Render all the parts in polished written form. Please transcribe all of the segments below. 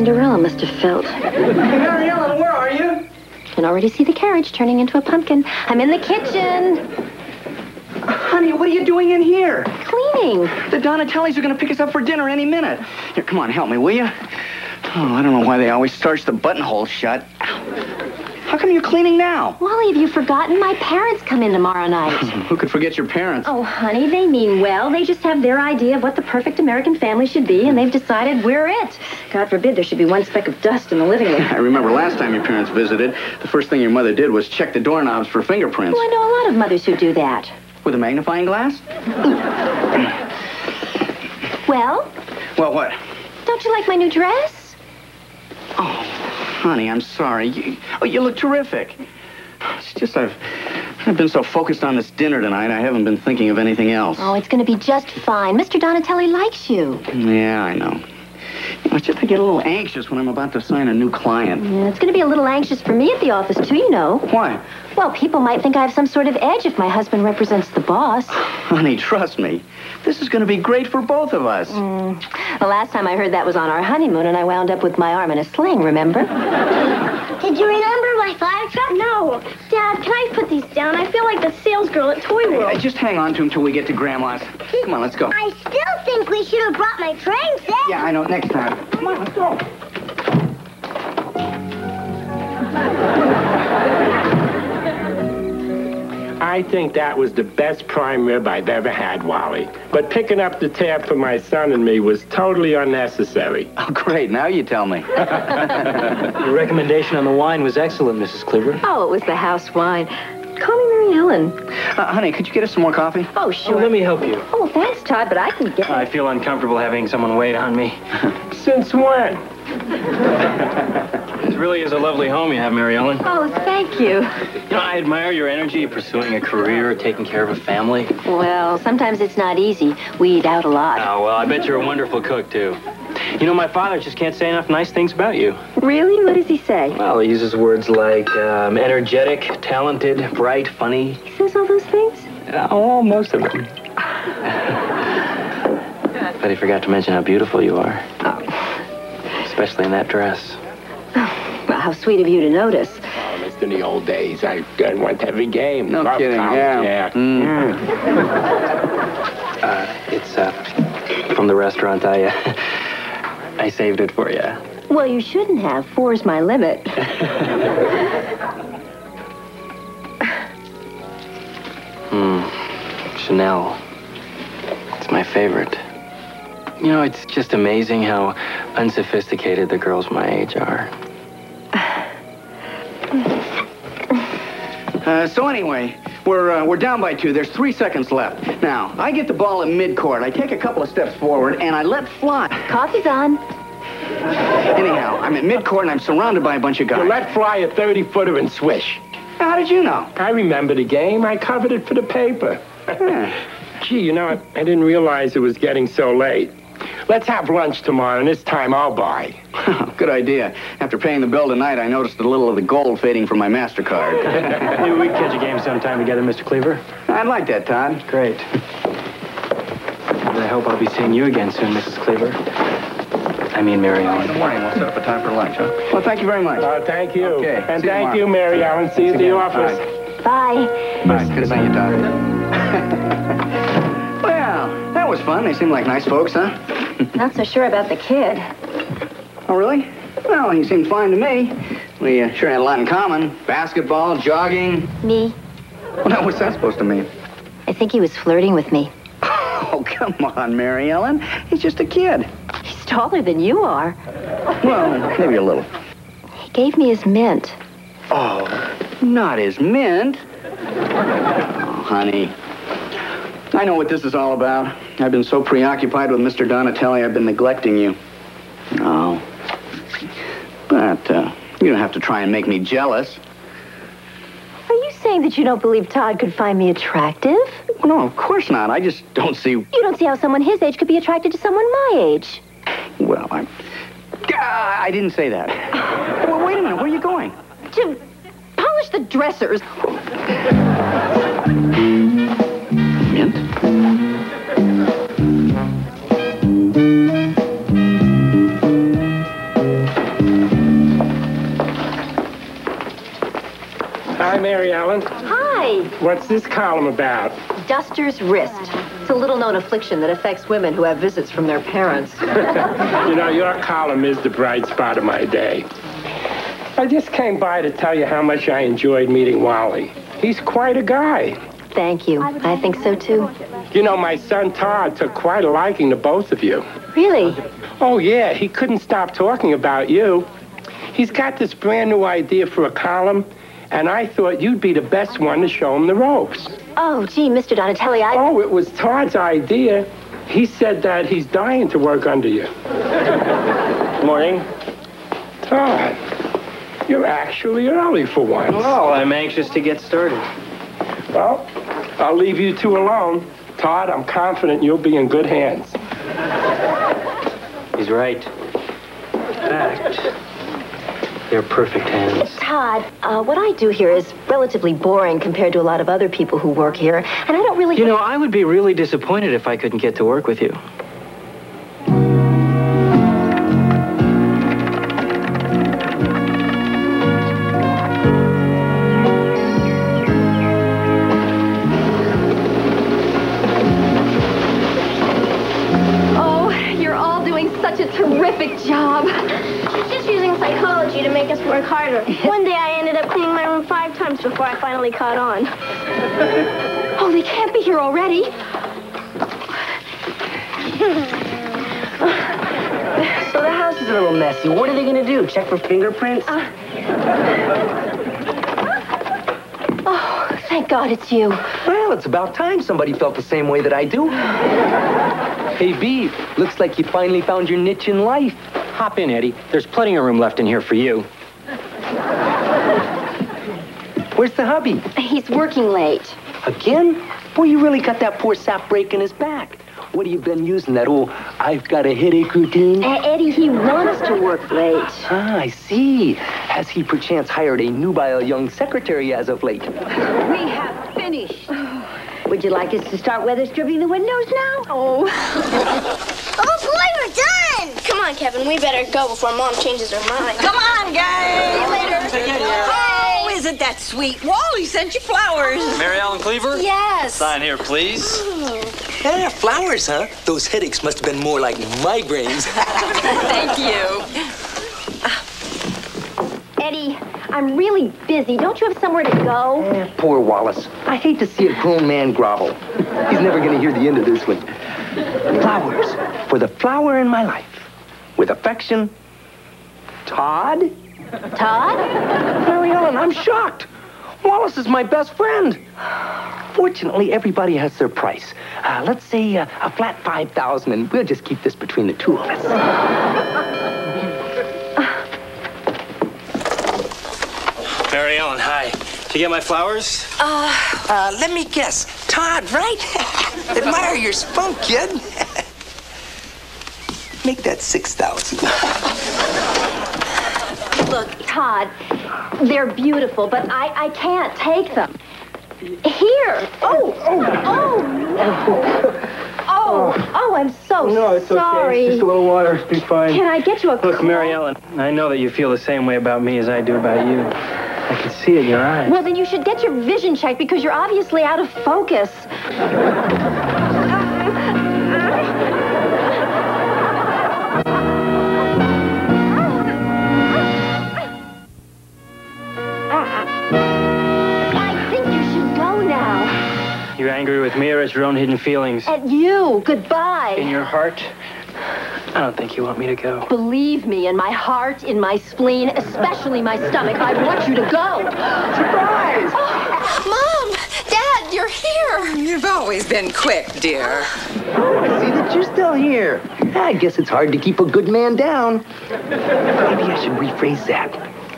Cinderella must have felt. Mary Ellen, where are you? I can already see the carriage turning into a pumpkin. I'm in the kitchen. Honey, what are you doing in here? Cleaning. The Donatellis are going to pick us up for dinner any minute. Here, come on, help me, will you? Oh, I don't know why they always starch the buttonhole shut. How come you're cleaning now? Wally, have you forgotten? My parents come in tomorrow night. Who could forget your parents? Oh, honey, they mean well. They just have their idea of what the perfect American family should be, and they've decided we're it. God forbid there should be one speck of dust in the living room. I remember last time your parents visited, the first thing your mother did was check the doorknobs for fingerprints. Well, I know a lot of mothers who do that. With a magnifying glass? Well? Well, what? Don't you like my new dress? Oh, honey, I'm sorry. You look terrific. It's just I've been so focused on this dinner tonight, I haven't been thinking of anything else. Oh, it's going to be just fine. Mr. Donatelli likes you. Yeah, I know. It's just I get a little anxious when I'm about to sign a new client. Yeah, it's going to be a little anxious for me at the office, too, you know. Why? Well, people might think I have some sort of edge if my husband represents the boss. Honey, trust me. This is going to be great for both of us. The last time I heard that was on our honeymoon, and I wound up with my arm in a sling, remember? Did you remember my fire truck? No. Dad, can I put these down? I feel like the salesgirl at Toy World. Hey, just hang on to him till we get to Grandma's. Come on, let's go. I still think we should have brought my train set. Yeah, I know. Next time. Come on, let's go. I think that was the best prime rib I've ever had, Wally. But picking up the tab for my son and me was totally unnecessary. Oh, great. Now you tell me. Your recommendation on the wine was excellent, Mrs. Cleaver. Oh, it was the house wine. Call me Mary Ellen. Honey, could you get us some more coffee? Oh, sure. Oh, let me help you. Oh, thanks, Todd, but I can get I feel uncomfortable having someone wait on me. Since when? This really is a lovely home you have, Mary Ellen. Oh, thank you. You know, I admire your energy pursuing a career, taking care of a family. Well, sometimes it's not easy. We eat out a lot. Oh, well, I bet you're a wonderful cook, too. You know, my father just can't say enough nice things about you. Really? What does he say? Well, he uses words like energetic, talented, bright, funny. He says all those things? Oh, most of them. But he forgot to mention how beautiful you are. Oh. Especially in that dress. Well, how sweet of you to notice. Oh, missed in the old days. I went to every game. No Love kidding, college, yeah. It's from the restaurant. I saved it for you. Well, you shouldn't have. 4 is my limit. Chanel. It's my favorite. You know, it's just amazing how unsophisticated the girls my age are. So anyway, we're down by 2. There's 3 seconds left. Now, I get the ball at midcourt. I take a couple of steps forward, and I let fly. Coffee's on. Anyhow, I'm at midcourt, and I'm surrounded by a bunch of guys. You let fly a 30-footer and swish. How did you know? I remember the game. I covered it for the paper. Gee, you know, I didn't realize it was getting so late. Let's have lunch tomorrow, and this time I'll buy. Good idea. After paying the bill tonight, I noticed a little of the gold fading from my MasterCard. Maybe we can catch a game sometime together, Mr. Cleaver. I'd like that, Todd. Great. And I hope I'll be seeing you again soon, Mrs. Cleaver. I mean, Mary Ellen. Good morning. We'll set up a time for lunch, huh? Well, thank you very much. Thank you. Okay. And See you thank tomorrow. you, Mary Ellen. See you at the office. Bye. Bye. Good to see you, Todd. Well, that was fun. They seem like nice folks, huh? Not so sure about the kid. Oh, really? Well, he seemed fine to me. We sure had a lot in common. Basketball, jogging. Me? Well, what's that supposed to mean? I think he was flirting with me. Oh, come on, Mary Ellen. He's just a kid. He's taller than you are. Well, maybe a little. He gave me his mint. Oh, not his mint. Oh, honey. I know what this is all about. I've been so preoccupied with Mr. Donatelli, I've been neglecting you. Oh. But, you don't have to try and make me jealous. Are you saying that you don't believe Todd could find me attractive? No, of course not. I just don't see... You don't see how someone his age could be attracted to someone my age. Well, I didn't say that. Well, wait a minute. Where are you going? To polish the dressers. Mint? What's this column about? Duster's wrist. It's a little-known affliction that affects women who have visits from their parents. You know, your column is the bright spot of my day. I just came by to tell you how much I enjoyed meeting Wally. He's quite a guy. Thank you. I think so, too. You know, my son Todd took quite a liking to both of you. Really? Oh, yeah, he couldn't stop talking about you. He's got this brand new idea for a column, and I thought you'd be the best one to show him the ropes. Oh, gee, Mr. Donatelli, Oh, it was Todd's idea. He said that he's dying to work under you. Morning. Todd, you're actually early for once. Well, I'm anxious to get started. Well, I'll leave you two alone. Todd, I'm confident you'll be in good hands. He's right. In fact, they're perfect hands. Todd, what I do here is relatively boring compared to a lot of other people who work here, and I don't really... You know, I would be really disappointed if I couldn't get to work with you. Terrific job. She's just using psychology to make us work harder. One day I ended up cleaning my room 5 times before I finally caught on. Oh, they can't be here already. So the house is a little messy. What are they going to do? Check for fingerprints? Oh, thank God it's you. Well, it's about time somebody felt the same way that I do. Hey, B, looks like you finally found your niche in life. Hop in, Eddie. There's plenty of room left in here for you. Where's the hubby? He's working late. Again? Boy, you really got that poor sap breaking his back. What have you been using, that old I've got a headache routine? Eddie, he wants to work late. Ah, I see. Has he perchance hired a nubile young secretary as of late? We have finished. Would you like us to start weather stripping the windows now? Oh, boy, we're done! Come on, Kevin. We better go before Mom changes her mind. Come on, guys. See you later. Oh, isn't that sweet? Wally sent you flowers. Mary Ellen Cleaver? Yes. Sign here, please. Ah, flowers, huh? Those headaches must have been more like migraines. Thank you. Eddie, I'm really busy. Don't you have somewhere to go? Poor Wallace. I hate to see a grown man grovel. He's never going to hear the end of this one. Flowers. For the flower in my life. With affection, Todd? Todd? Mary Ellen, I'm shocked. Wallace is my best friend. Fortunately, everybody has their price. Let's say a flat $5,000, and we'll just keep this between the two of us. Mary Ellen, hi. Did you get my flowers? Let me guess. Todd, right? Admire your spunk, kid. Make that 6,000. Look, Todd, they're beautiful, but I can't take them. Here. Oh, I'm so No, it's sorry. okay. It's just a little water. It'll be fine. Can I get you a Look, Mary Ellen, I know that you feel the same way about me as I do about you. I can see it in your eyes. Well, then you should get your vision checked because you're obviously out of focus. I think you should go now. You angry with me or at your own hidden feelings? At you. Goodbye. In your heart? I don't think you want me to go. Believe me, in my heart, in my spleen, especially my stomach, I want you to go. Surprise! Mom! Dad, you're here! You've always been quick, dear. Oh, I see that you're still here. I guess it's hard to keep a good man down. Maybe I should rephrase that.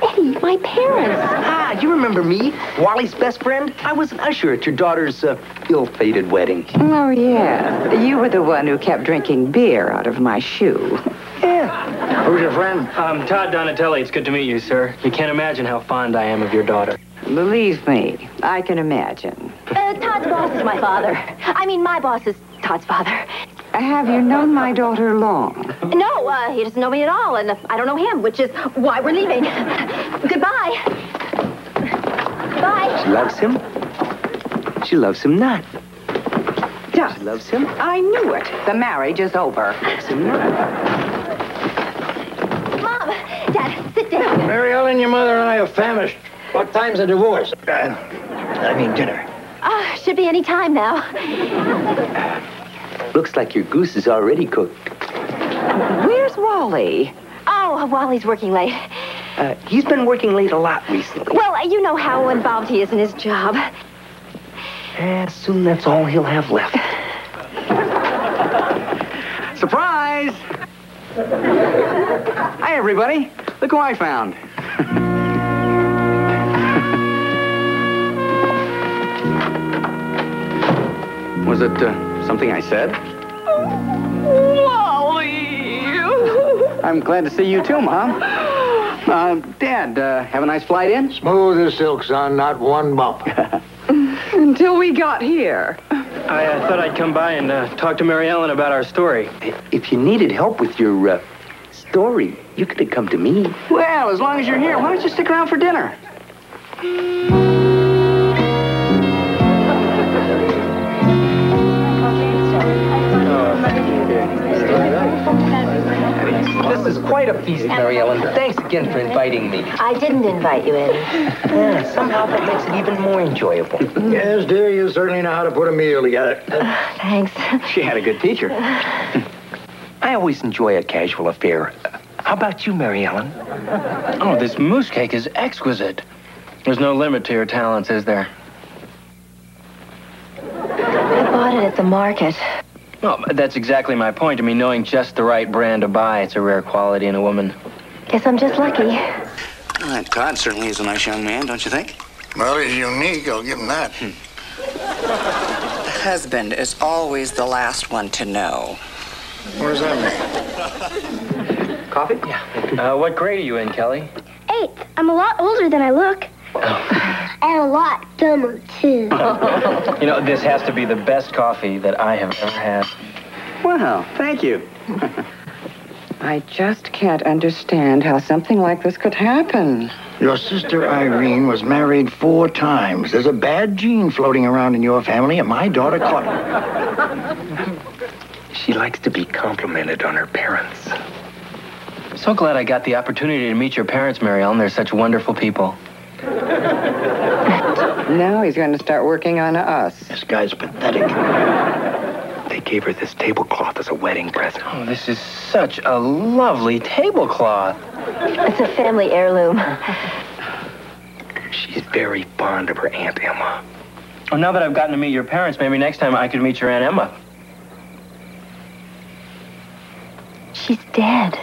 Eddie, my parents. Ah, you remember me, Wally's best friend? I was an usher at your daughter's ill-fated wedding. Oh, yeah. You were the one who kept drinking beer out of my shoe. Yeah. Who's your friend? Todd Donatelli. It's good to meet you, sir. You can't imagine how fond I am of your daughter. Believe me, I can imagine. Todd's boss is my father. I mean, my boss is Todd's father. Have you known my daughter long? No, he doesn't know me at all, and I don't know him, which is why we're leaving. Goodbye. Bye. She loves him. She loves him not. Just. She loves him. I knew it. The marriage is over. Loves him not. Mom, Dad, sit down. Mary Ellen, your mother and I are famished. What time's the divorce? I mean dinner. Should be any time now. Looks like your goose is already cooked. Where's Wally? Oh, Wally's working late. He's been working late a lot recently. Well, you know how involved he is in his job. And soon that's all he'll have left. Surprise! Hi, everybody. Look who I found. Was it something I said? Wally! I'm glad to see you too, Mom. Dad, have a nice flight in? Smooth as silk, son. Not one bump. Until we got here. I thought I'd come by and talk to Mary Ellen about our story. If you needed help with your story, you could have come to me. Well, as long as you're here, why don't you stick around for dinner? This is quite a feast, Mary Ellen. Thanks again for inviting me. I didn't invite you, Eddie. Yeah, somehow that makes it even more enjoyable. Yes, dear, you certainly know how to put a meal together. Thanks. She had a good teacher. I always enjoy a casual affair. How about you, Mary Ellen? Oh, this mousse cake is exquisite. There's no limit to your talents, is there? I bought it at the market. Well, that's exactly my point. I mean, knowing just the right brand to buy, it's a rare quality in a woman. Guess I'm just lucky. Well, that Todd certainly is a nice young man, don't you think? Well, he's unique, I'll give him that. The husband is always the last one to know. What does that mean? Coffee? Yeah. What grade are you in, Kelly? 8th. I'm a lot older than I look. And a lot dumber, too. You know, this has to be the best coffee that I have ever had. Well, thank you. I just can't understand how something like this could happen. Your sister Irene was married 4 times. There's a bad gene floating around in your family, and my daughter caught it. She likes to be complimented on her parents. So glad I got the opportunity to meet your parents, Mary Ellen. They're such wonderful people. Now he's going to start working on us. This guy's pathetic. They gave her this tablecloth as a wedding present. Oh, this is such a lovely tablecloth. It's a family heirloom. She's very fond of her Aunt Emma. Oh, now that I've gotten to meet your parents, maybe next time I could meet your Aunt Emma. She's dead.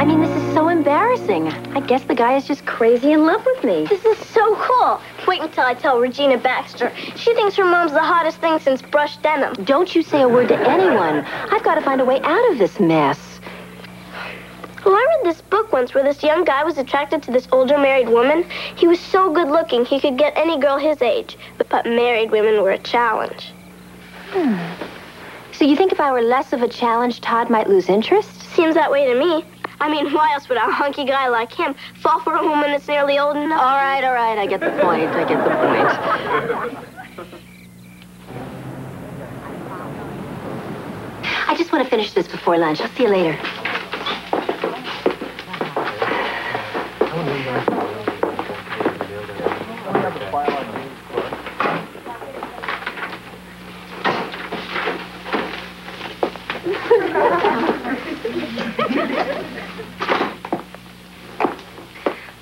I mean, this is so embarrassing. I guess the guy is just crazy in love with me. This is so cool. Wait until I tell Regina Baxter. She thinks her mom's the hottest thing since brushed denim. Don't you say a word to anyone. I've got to find a way out of this mess. Well, I read this book once where this young guy was attracted to this older married woman. He was so good looking, he could get any girl his age. But married women were a challenge. So you think if I were less of a challenge, Todd might lose interest? Seems that way to me. I mean, why else would a hunky guy like him fall for a woman that's nearly old enough? All right, I get the point. I get the point. I just want to finish this before lunch. I'll see you later.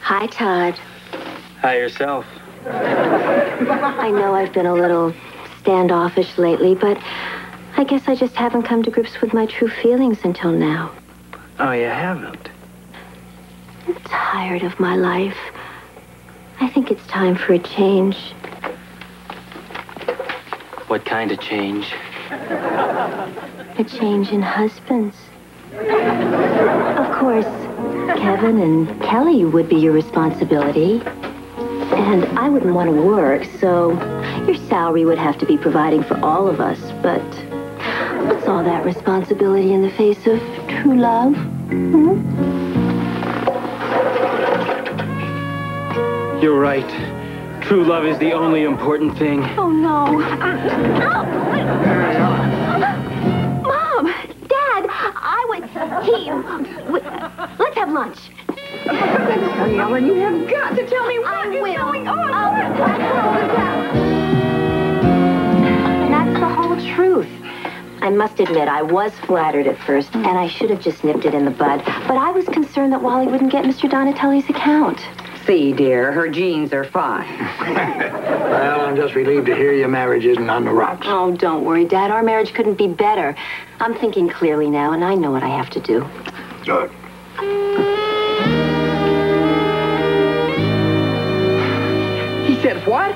Hi, Todd. Hi, yourself. I know I've been a little standoffish lately, but I guess I just haven't come to grips with my true feelings until now. Oh, you haven't? I'm tired of my life. I think it's time for a change. What kind of change? A change in husbands. Of course, Kevin and Kelly would be your responsibility. And I wouldn't want to work, so your salary would have to be providing for all of us. But What's all that responsibility in the face of true love? Hmm? You're right. True love is the only important thing. Oh, no. Mom! Dad! Let's have lunch. Ellen, you have got to tell me what is going on. That's the whole truth. I must admit, I was flattered at first, and I should have just nipped it in the bud. But I was concerned that Wally wouldn't get Mr. Donatelli's account. See, dear, her genes are fine. Well, I'm just relieved to hear your marriage isn't on the rocks. Oh, don't worry, Dad. Our marriage couldn't be better. I'm thinking clearly now, and I know what I have to do. Good. He said what?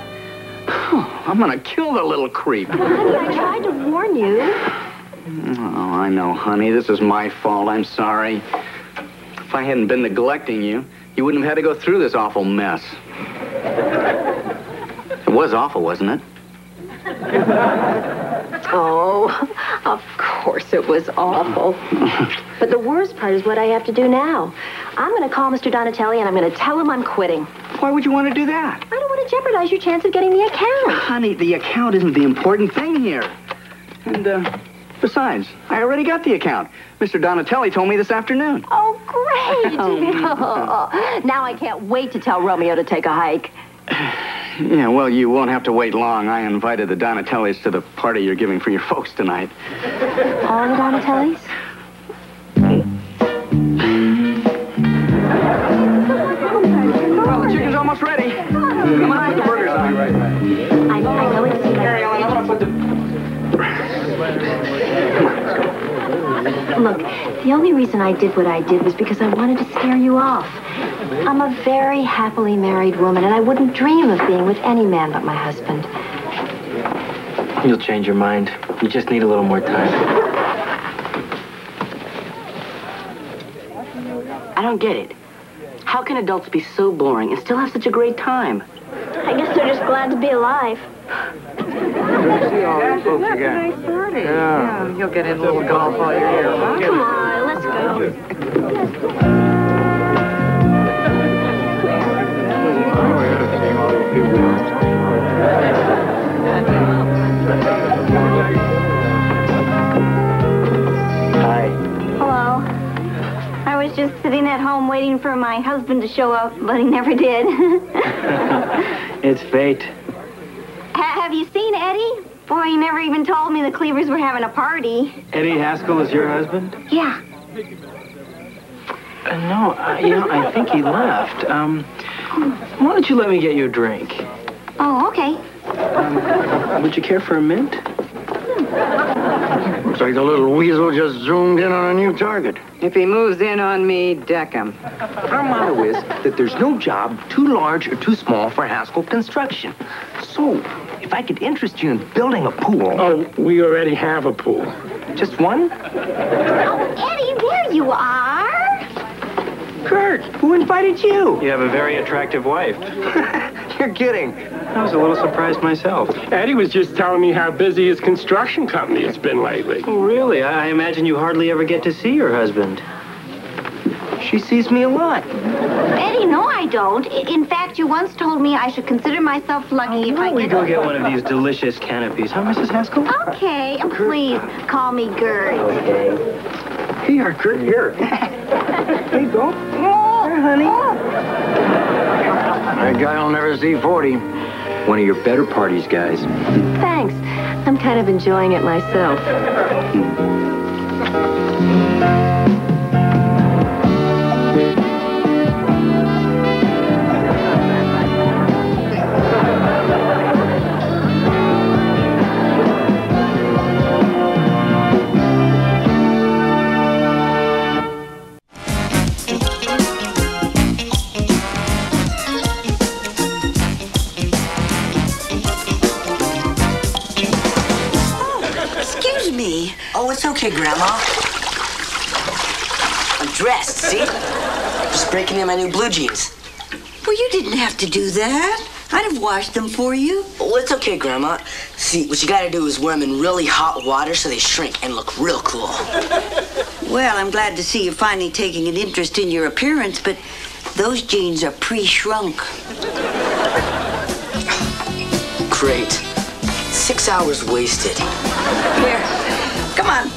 I'm gonna kill the little creep. Honey, I tried to warn you. Oh, I know, honey. This is my fault. I'm sorry. If I hadn't been neglecting you, you wouldn't have had to go through this awful mess. It was awful, wasn't it? Oh, of course it was awful. But the worst part is what I have to do now. I'm going to call Mr. Donatelli and I'm going to tell him I'm quitting. Why would you want to do that? I don't want to jeopardize your chance of getting the account. Honey, the account isn't the important thing here. And, besides, I already got the account. Mr. Donatelli told me this afternoon. Oh, great. Now I can't wait to tell Romeo to take a hike. Yeah, well, you won't have to wait long. I invited the Donatellis to the party you're giving for your folks tonight. All the Donatellis? Well, the chicken's almost ready. Come on, put the burgers on. Right. I know it's Mary Ellen, I'm gonna put the... Look, the only reason I did what I did was because I wanted to scare you off. I'm a very happily married woman, and I wouldn't dream of being with any man but my husband. You'll change your mind. You just need a little more time. I don't get it. How can adults be so boring and still have such a great time? I guess they're just glad to be alive. See all these folks again. Nice party. Yeah, you'll get in a little golf while you're here, huh? Come on, let's go. Hi. Hello. I was just sitting at home waiting for my husband to show up, but he never did. It's fate. Have you seen Eddie? Boy, he never even told me the Cleavers were having a party. Eddie Haskell is your husband? Yeah. No, I think he left. Why don't you let me get you a drink? Oh, okay. Would you care for a mint? Looks like the little weasel just zoomed in on a new target. If he moves in on me, deck him. Our motto is that there's no job too large or too small for Haskell Construction. So, if I could interest you in building a pool... Oh, we already have a pool. Just one? Oh, Eddie, there you are. Kurt, who invited you? You have a very attractive wife. You're kidding. I was a little surprised myself. Eddie was just telling me how busy his construction company has been lately. Oh, really? I imagine you hardly ever get to see your husband. She sees me a lot. Eddie, no, I don't. In fact, you once told me I should consider myself lucky if I We get... go get one of these delicious canopies, huh, Mrs. Haskell? Okay, and please call me Gert. Okay. Here, Kurt, here. There you go. Here, honey. That guy'll never see 40. One of your better parties, guys. Thanks. I'm kind of enjoying it myself. Excuse me. Oh, it's okay, Grandma. I'm dressed, see? Just breaking in my new blue jeans. Well, you didn't have to do that. I'd have washed them for you. Well, it's okay, Grandma. See, what you gotta do is wear them in really hot water so they shrink and look real cool. Well, I'm glad to see you finally taking an interest in your appearance, but those jeans are pre-shrunk. Great. 6 hours wasted. Here, come on.